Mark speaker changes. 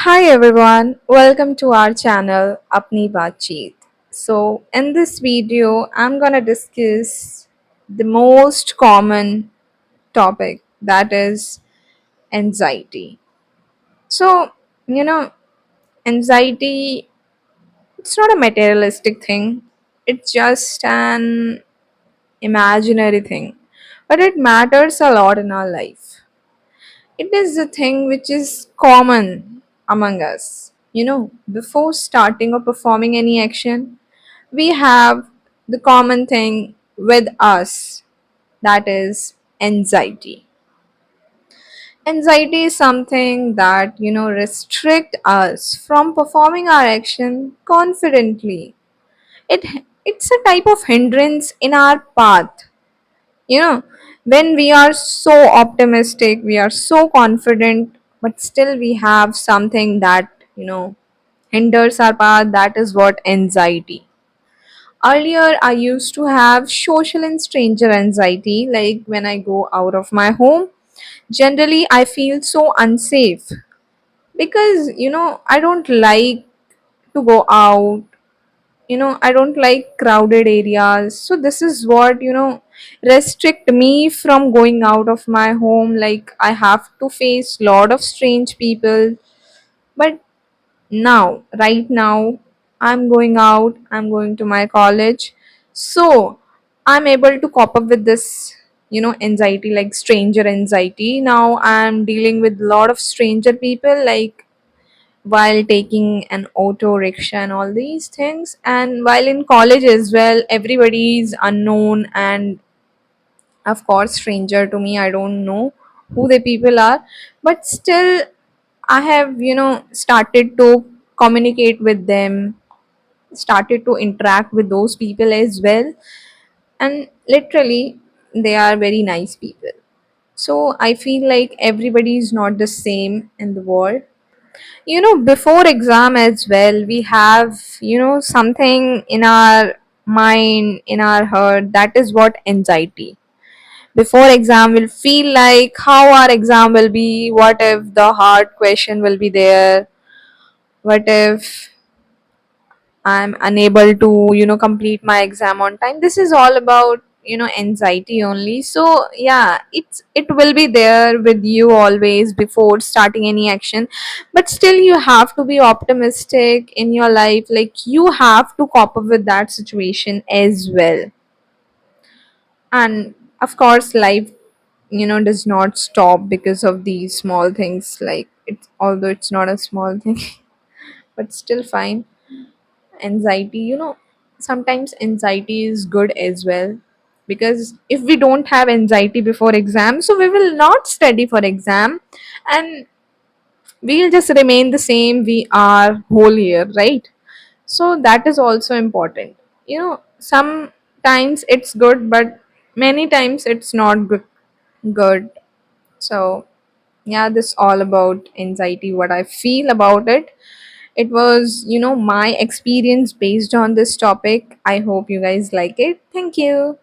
Speaker 1: Hi everyone, welcome to our channel Apni Baatcheet. So, in this video, I'm gonna discuss the most common topic that is anxiety. So, you know, anxiety it's not a materialistic thing, it's just an imaginary thing, but it matters a lot in our life. It is the thing which is common among us. Before starting or performing any action, we have the common thing with us that is anxiety. Anxiety is something that, restrict us from performing our action confidently. It it's a type of hindrance in our path. you know when we are so optimistic, we are so confident, but still we have something that hinders our path. That is what anxiety. Earlier I used to have social and stranger anxiety, like when I go out of my home, generally I feel so unsafe because I don't like to go out. I don't like crowded areas, so this is what restrict me from going out of my home. Like I have to face lot of strange people. But now, right now, I'm going out, I'm going to my college, so I'm able to cope up with this anxiety, like stranger anxiety. Now I'm dealing with a lot of stranger people, like while taking an auto rickshaw and all these things, and while in college as well, everybody is unknown and of course stranger to me. I don't know who the people are, but still I have started to communicate with them, started to interact with those people as well, and literally they are very nice people. So I feel like everybody is not the same in the world. Before exam as well, we have something in our mind, in our heart, that is what anxiety. Before exam we'll feel like how our exam will be, what if the hard question will be there, what if I'm unable to complete my exam on time. This is all about anxiety only. So yeah, it will be there with you always before starting any action, but still you have to be optimistic in your life. Like you have to cope up with that situation as well. And of course life does not stop because of these small things. Like it's, although it's not a small thing, but still fine. Anxiety, sometimes anxiety is good as well, because if we don't have anxiety before exam, so we will not study for exam, and we'll just remain the same we are whole year, right? So that is also important. Sometimes it's good, but many times it's not good. So yeah, this all about anxiety, what I feel about it. It was my experience based on this topic. I hope you guys like it. Thank you.